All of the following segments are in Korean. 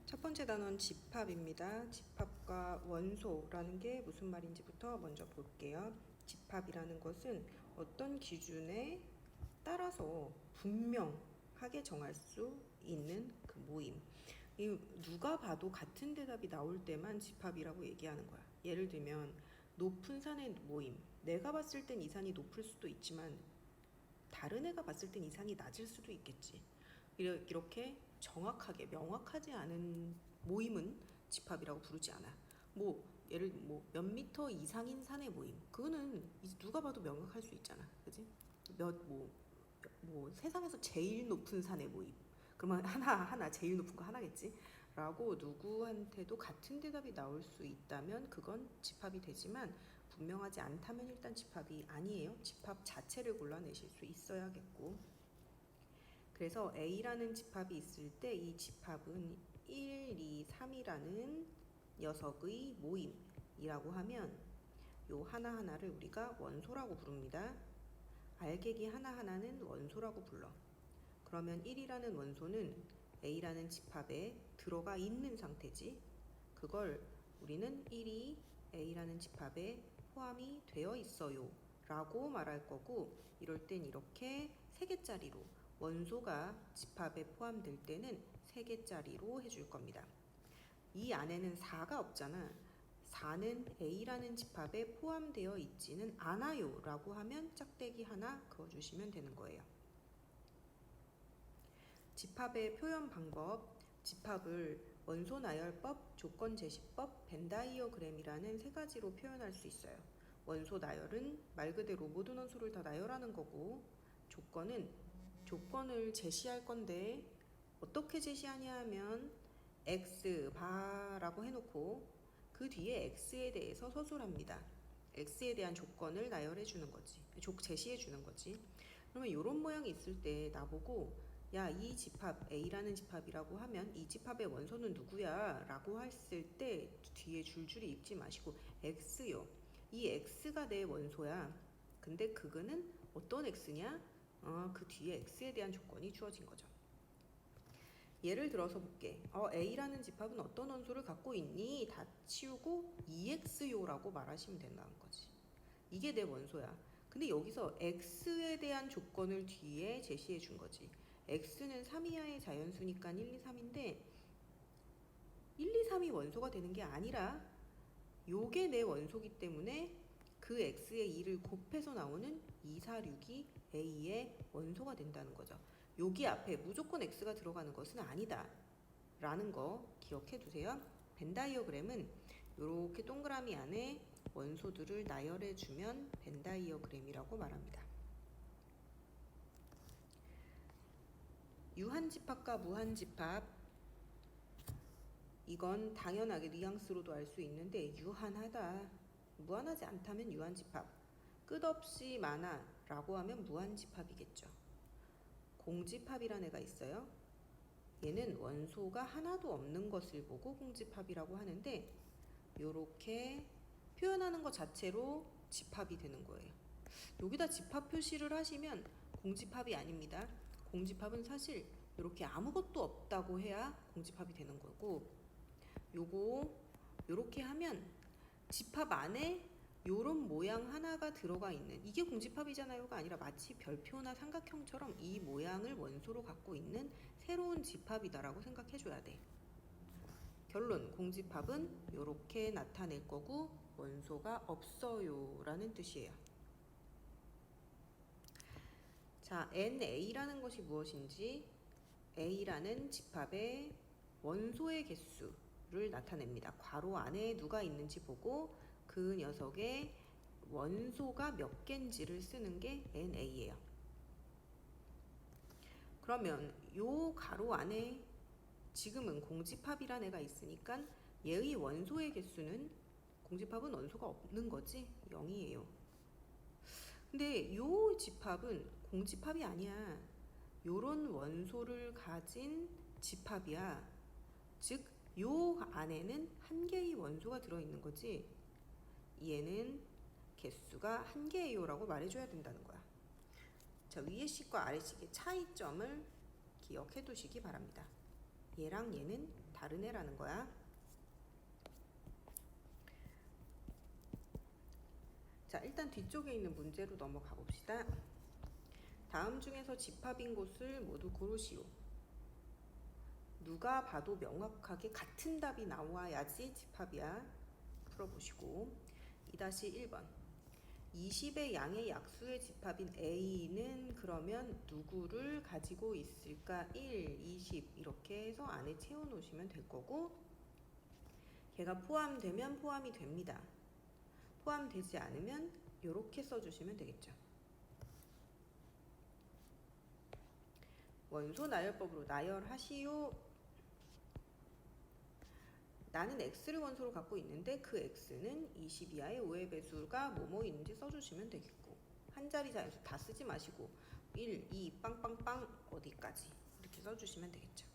첫 번째 단어는 집합입니다. 집합과 원소라는 게 무슨 말인지부터 먼저 볼게요. 집합이라는 것은 어떤 기준에 따라서 분명하게 정할 수 있는 그 모임. 누가 봐도 같은 대답이 나올 때만 집합이라고 얘기하는 거야. 예를 들면 높은 산의 모임. 내가 봤을 땐 이 산이 높을 수도 있지만 다른 애가 봤을 땐 이 산이 낮을 수도 있겠지. 이렇게 정확하게 명확하지 않은 모임은 집합이라고 부르지 않아. 예를 몇 미터 이상인 산의 모임, 그거는 이제 누가 봐도 명확할 수 있잖아, 그지? 세상에서 제일 높은 산의 모임, 그러면 하나 제일 높은 거 하나겠지? 라고 누구한테도 같은 대답이 나올 수 있다면 그건 집합이 되지만, 분명하지 않다면 일단 집합이 아니에요. 집합 자체를 골라내실 수 있어야겠고. 그래서 A라는 집합이 있을 때 이 집합은 1, 2, 3이라는 녀석의 모임이라고 하면 요 하나하나를 우리가 원소라고 부릅니다. 알객이 하나하나는 원소라고 불러. 그러면 1이라는 원소는 A라는 집합에 들어가 있는 상태지. 그걸 우리는 1이 A라는 집합에 포함이 되어 있어요 라고 말할 거고, 이럴 땐 이렇게 3개짜리로, 원소가 집합에 포함될 때는 3개짜리로 해줄 겁니다. 이 안에는 4가 없잖아. 4는 A라는 집합에 포함되어 있지는 않아요 라고 하면 짝대기 하나 그어주시면 되는 거예요. 집합의 표현 방법, 집합을 원소 나열법, 조건 제시법, 벤다이어그램이라는 3가지로 표현할 수 있어요. 원소 나열은 말 그대로 모든 원소를 다 나열하는 거고, 조건을 제시할 건데 어떻게 제시하냐 하면 X 바라고 해놓고 그 뒤에 X에 대해서 서술합니다. X에 대한 조건을 나열해 주는 거지, 제시해 주는 거지. 그러면 이런 모양이 있을 때 나보고 야, 이 집합 A라는 집합이라고 하면 이 집합의 원소는 누구야? 라고 했을 때 뒤에 줄줄이 읽지 마시고 X요. 이 X가 내 원소야. 근데 그거는 어떤 X냐? 그 뒤에 X에 대한 조건이 주어진 거죠. 예를 들어서 볼게. A라는 집합은 어떤 원소를 갖고 있니? 다 치우고 EX요라고 말하시면 된다는 거지. 이게 내 원소야. 근데 여기서 X에 대한 조건을 뒤에 제시해 준 거지. X는 3 이하의 자연수니까 1, 2, 3인데 1, 2, 3이 원소가 되는 게 아니라 요게 내 원소기 때문에 그 X의 2를 곱해서 나오는 2, 4, 6이 A의 원소가 된다는 거죠. 여기 앞에 무조건 X가 들어가는 것은 아니다 라는 거 기억해 두세요. 벤다이어그램은 이렇게 동그라미 안에 원소들을 나열해 주면 벤다이어그램이라고 말합니다. 유한집합과 무한집합, 이건 당연하게 뉘앙스로도 알 수 있는데 유한하다, 무한하지 않다면 유한집합, 끝없이 많아 라고 하면 무한집합이겠죠. 공집합이라는 애가 있어요. 얘는 원소가 하나도 없는 것을 보고 공집합이라고 하는데, 요렇게 표현하는 것 자체로 집합이 되는 거예요. 여기다 집합 표시를 하시면 공집합이 아닙니다. 공집합은 사실 이렇게 아무것도 없다고 해야 공집합이 되는 거고, 요렇게 하면 집합 안에 요런 모양 하나가 들어가 있는, 이게 공집합이잖아요가 아니라 마치 별표나 삼각형처럼 이 모양을 원소로 갖고 있는 새로운 집합이다라고 생각해 줘야 돼. 결론, 공집합은 요렇게 나타낼 거고 원소가 없어요 라는 뜻이에요. 자, NA라는 것이 무엇인지, A라는 집합의 원소의 개수를 나타냅니다. 괄호 안에 누가 있는지 보고 그 녀석의 원소가 몇 개인지를 쓰는 게 NA예요. 그러면 요 괄호 안에 지금은 공집합이라는 애가 있으니까 얘의 원소의 개수는, 공집합은 원소가 없는 거지, 0이에요. 근데 요 집합은 공집합이 아니야. 요런 원소를 가진 집합이야. 즉, 요 안에는 한 개의 원소가 들어있는 거지, 얘는 개수가 한 개예요 라고 말해줘야 된다는 거야. 자, 위에 식과 아래 식의 차이점을 기억해 두시기 바랍니다. 얘랑 얘는 다른 애라는 거야. 자, 일단 뒤쪽에 있는 문제로 넘어가 봅시다. 다음 중에서 집합인 곳을 모두 고르시오. 누가 봐도 명확하게 같은 답이 나와야지 집합이야. 풀어보시고 2-1번 20의 양의 약수의 집합인 A는 그러면 누구를 가지고 있을까? 1, 20 이렇게 해서 안에 채워놓으시면 될 거고, 걔가 포함되면 포함이 됩니다. 포함되지 않으면 이렇게 써주시면 되겠죠. 원소 나열법으로 나열하시오. 나는 x를 원소로 갖고 있는데 그 x는 20 이하의 5의 배수가 뭐뭐 있는지 써주시면 되겠고, 한 자리 자연수 다 쓰지 마시고 1, 2, 빵빵빵 어디까지 이렇게 써주시면 되겠죠.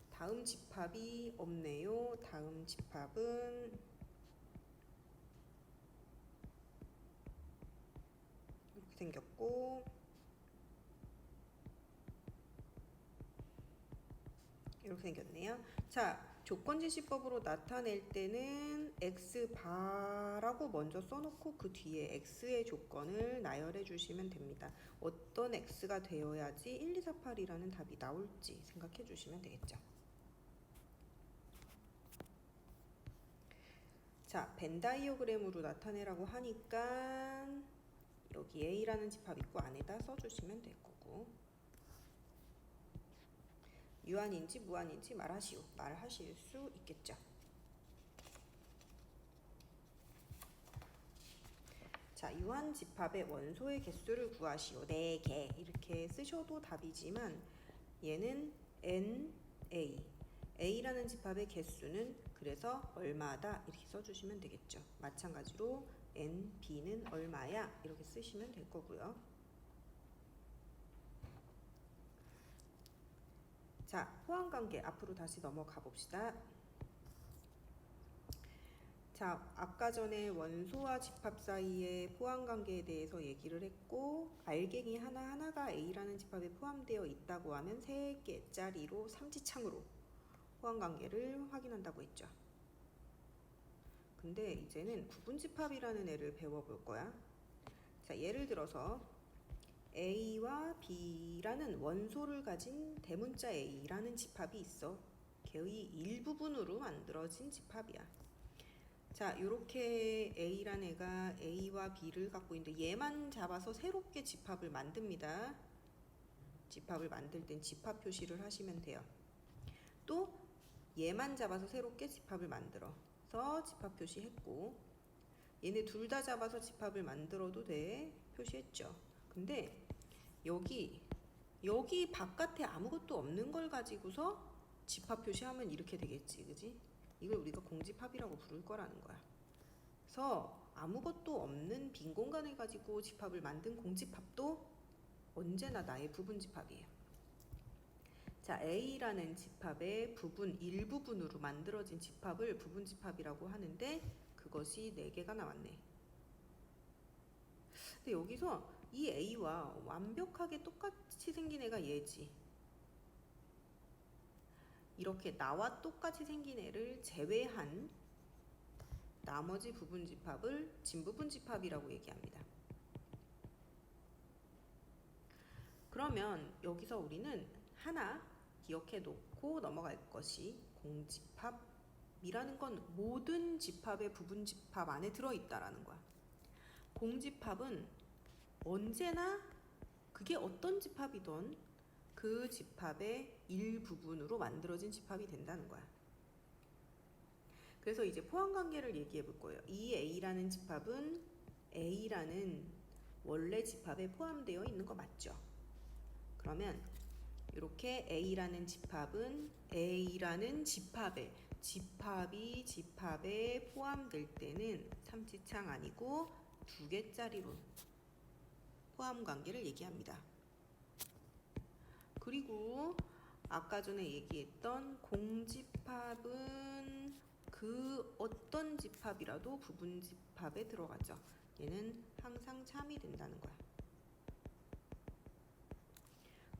다음 집합이 없네요. 다음 집합은 이렇게 생겼고, 이렇게 생겼네요. 자, 조건지시법으로 나타낼 때는 x바라고 먼저 써놓고 그 뒤에 x의 조건을 나열해 주시면 됩니다. 어떤 x가 되어야지 1, 2, 4, 8이라는 답이 나올지 생각해 주시면 되겠죠. 자, 벤 다이어그램으로 나타내라고 하니까 여기 A라는 집합 있고 안에다 써주시면 될 거고, 유한인지 무한인지 말하시오. 말하실 수 있겠죠. 자, 유한 집합의 원소의 개수를 구하시오. 4개 이렇게 쓰셔도 답이지만 얘는 NA, A라는 집합의 개수는 그래서 얼마다 이렇게 써주시면 되겠죠. 마찬가지로 NB는 얼마야 이렇게 쓰시면 될 거고요. 자, 포함관계 앞으로 다시 넘어가 봅시다. 자, 아까 전에 원소와 집합 사이의 포함관계에 대해서 얘기를 했고, 알갱이 하나하나가 A라는 집합에 포함되어 있다고 하면 3개짜리로 삼지창으로 포함관계를 확인한다고 했죠. 근데 이제는 구분집합이라는 애를 배워볼 거야. 자, 예를 들어서 A와 B라는 원소를 가진 대문자 A라는 집합이 있어. 걔의 일부분으로 만들어진 집합이야. 자, 이렇게 A란 애가 A와 B를 갖고 있는데 얘만 잡아서 새롭게 집합을 만듭니다. 집합을 만들 땐 집합 표시를 하시면 돼요. 또 얘만 잡아서 새롭게 집합을 만들어서 집합 표시했고, 얘네 둘 다 잡아서 집합을 만들어도 돼. 표시했죠. 근데 여기 바깥에 아무것도 없는 걸 가지고서 집합 표시하면 이렇게 되겠지, 그지? 이걸 우리가 공집합이라고 부를 거라는 거야. 그래서 아무것도 없는 빈 공간을 가지고 집합을 만든 공집합도 언제나 나의 부분집합이에요. 자, A라는 집합의 부분 일부분으로 만들어진 집합을 부분집합이라고 하는데 그것이 4개가 나왔네. 근데 여기서 이 A와 완벽하게 똑같이 생긴 애가 얘지. 이렇게 나와 똑같이 생긴 애를 제외한 나머지 부분집합을 진부분집합이라고 얘기합니다. 그러면 여기서 우리는 하나 기억해 놓고 넘어갈 것이, 공집합이라는 건 모든 집합의 부분집합 안에 들어있다라는 거야. 공집합은 언제나 그게 어떤 집합이든 그 집합의 일부분으로 만들어진 집합이 된다는 거야. 그래서 이제 포함관계를 얘기해 볼 거예요. 이 A라는 집합은 A라는 원래 집합에 포함되어 있는 거 맞죠? 그러면 이렇게 A라는 집합은 A라는 집합이 집합에 포함될 때는 삼지창 아니고 2개짜리로 포함관계를 얘기합니다. 그리고 아까 전에 얘기했던 공집합은 그 어떤 집합이라도 부분집합에 들어가죠. 얘는 항상 참이 된다는 거야.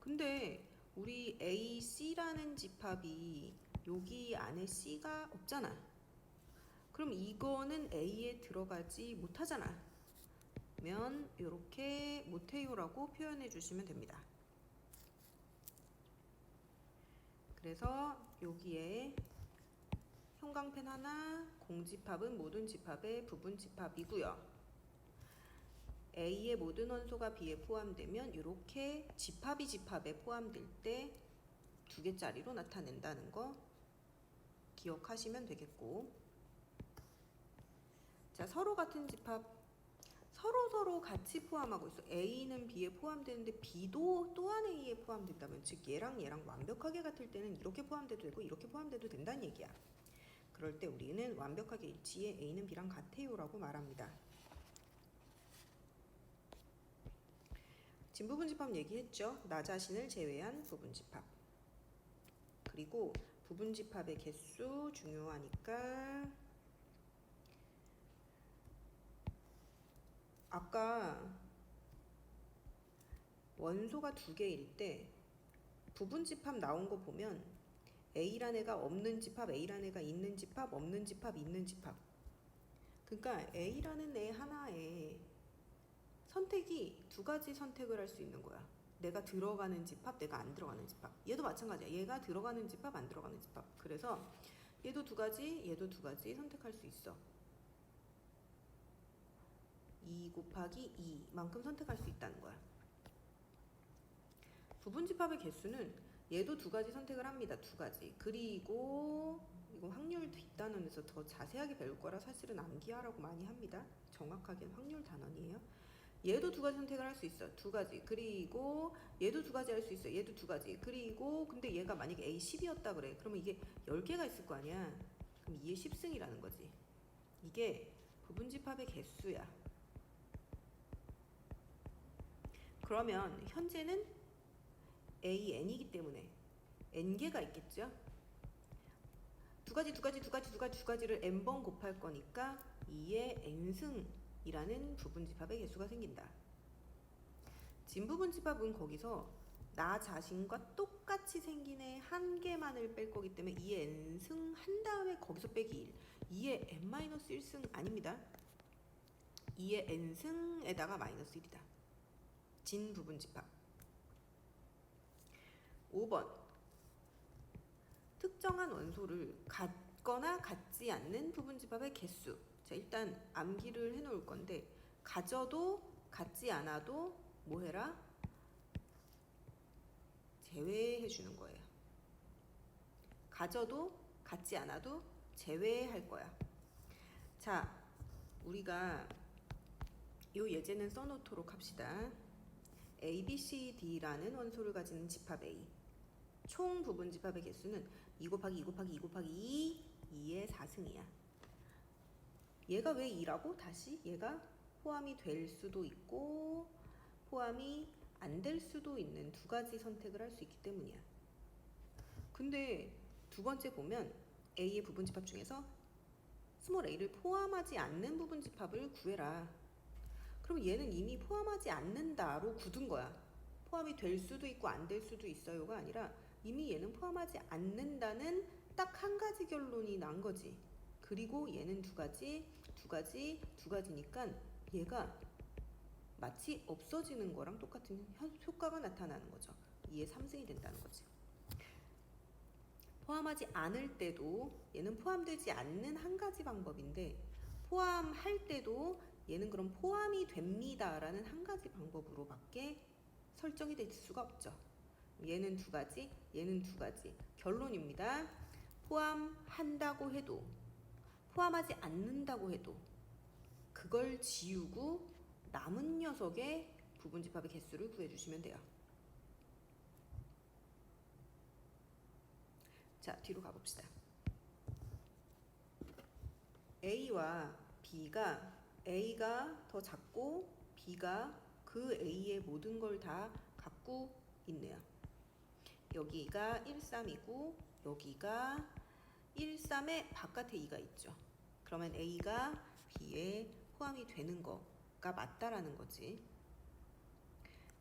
근데 우리 AC라는 집합이 여기 안에 C가 없잖아. 그럼 이거는 A에 들어가지 못하잖아. 면 이렇게 못해요라고 표현해 주시면 됩니다. 그래서 여기에 형광펜 하나, 공집합은 모든 집합의 부분집합이고요. A의 모든 원소가 B에 포함되면 이렇게 집합이 집합에 포함될 때 2개짜리로 나타낸다는 거 기억하시면 되겠고, 자, 서로 같은 집합 서로 같이 포함하고 있어. A는 B에 포함되는데 B도 또한 A에 포함된다면, 즉 얘랑 완벽하게 같을 때는 이렇게 포함돼도 되고 이렇게 포함돼도 된다는 얘기야. 그럴 때 우리는 완벽하게 일치해 A는 B랑 같아요라고 말합니다. 진부분집합 얘기했죠. 나 자신을 제외한 부분집합. 그리고 부분집합의 개수 중요하니까 아까 원소가 2개일 때 부분집합 나온 거 보면 A란 애가 없는 집합, A란 애가 있는 집합, 없는 집합, 있는 집합. 그러니까 A라는 애 하나에 선택이 2가지 선택을 할 수 있는 거야. 내가 들어가는 집합, 내가 안 들어가는 집합. 얘도 마찬가지야. 얘가 들어가는 집합, 안 들어가는 집합. 그래서 얘도 2가지, 얘도 2가지 선택할 수 있어. 2 곱하기 2만큼 선택할 수 있다는 거야. 부분집합의 개수는 얘도 2가지 선택을 합니다. 2가지. 그리고 이거 확률 뒷단원에서 더 자세하게 배울 거라 사실은 암기하라고 많이 합니다. 정확하게는 확률 단원이에요. 얘도 2가지 선택을 할 수 있어. 2가지. 그리고 얘도 2가지 할 수 있어. 얘도 2가지. 그리고 근데 얘가 만약에 A10이었다 그래. 그러면 이게 10개가 있을 거 아니야. 그럼 2의 10승이라는 거지. 이게 부분집합의 개수야. 그러면 현재는 AN이기 때문에 N개가 있겠죠? 2가지를 N번 곱할 거니까 2의 N승이라는 부분집합의 개수가 생긴다. 진부분집합은 거기서 나 자신과 똑같이 생긴 애 1개만을 뺄 거기 때문에 2의 N승 한 다음에 거기서 빼기 1. 2의 N-1승 아닙니다. 2의 N승에다가 마이너스 1이다. 진부분집합. 5번. 특정한 원소를 같거나 같지 않는 부분집합의 개수. 자, 일단 암기를 해놓을 건데 가져도 같지 않아도 뭐 해라? 제외해 주는 거예요. 가져도 같지 않아도 제외할 거야. 자, 우리가 이 예제는 써놓도록 합시다. A, B, C, D라는 원소를 가진 집합 A. 총 부분집합의 개수는 2 곱하기 2 곱하기 2 곱하기 2의 4승이야. 얘가 왜 2라고? 다시 얘가 포함이 될 수도 있고 포함이 안 될 수도 있는 2가지 선택을 할 수 있기 때문이야. 근데 두 번째 보면 A의 부분집합 중에서 스몰 a를 포함하지 않는 부분집합을 구해라. 그럼 얘는 이미 포함하지 않는다로 굳은 거야. 포함이 될 수도 있고 안 될 수도 있어요가 아니라 이미 얘는 포함하지 않는다는 딱 한 가지 결론이 난 거지. 그리고 얘는 2가지니까 얘가 마치 없어지는 거랑 똑같은 효과가 나타나는 거죠. 2의 3승이 된다는 거지. 포함하지 않을 때도 얘는 포함되지 않는 한 가지 방법인데 포함할 때도 얘는 그럼 포함이 됩니다라는 한 가지 방법으로밖에 설정이 될 수가 없죠. 얘는 2가지, 얘는 2가지. 결론입니다. 포함한다고 해도 포함하지 않는다고 해도 그걸 지우고 남은 녀석의 부분집합의 개수를 구해주시면 돼요. 자, 뒤로 가봅시다. A와 A가 더 작고 B가 그 A의 모든 걸 다 갖고 있네요. 여기가 1, 3이고 여기가 1, 3의 바깥에 2가 있죠. 그러면 A가 B에 포함이 되는 거가 맞다라는 거지.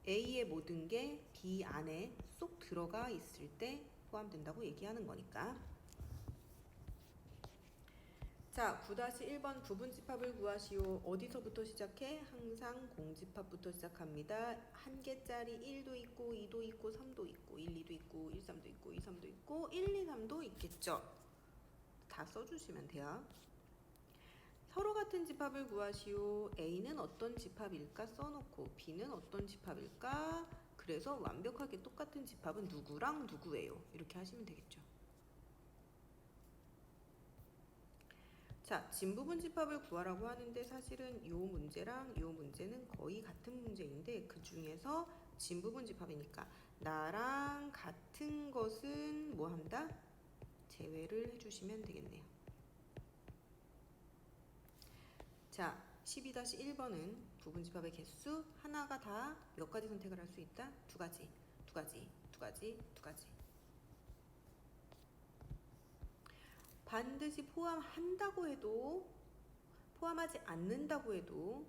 A의 모든 게 B 안에 쏙 들어가 있을 때 포함된다고 얘기하는 거니까. 자, 9-1번 부분집합을 구하시오. 어디서부터 시작해? 항상 공집합부터 시작합니다. 한 개짜리 1도 있고 2도 있고 3도 있고 1, 2도 있고 1, 3도 있고 2, 3도 있고 1, 2, 3도 있겠죠. 다 써주시면 돼요. 서로 같은 집합을 구하시오. A는 어떤 집합일까 써놓고 B는 어떤 집합일까? 그래서 완벽하게 똑같은 집합은 누구랑 누구예요. 이렇게 하시면 되겠죠. 자, 진부분 집합을 구하라고 하는데 사실은 요 문제랑 요 문제는 거의 같은 문제인데 그 중에서 진부분 집합이니까 나랑 같은 것은 뭐 한다? 제외를 해주시면 되겠네요. 자, 12-1번은 부분집합의 개수 하나가 다 몇 가지 선택을 할 수 있다? 두 가지, 두 가지, 두 가지, 두 가지. 반드시 포함한다고 해도 포함하지 않는다고 해도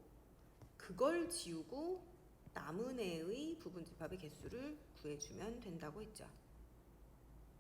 그걸 지우고 남은 애의 부분집합의 개수를 구해주면 된다고 했죠.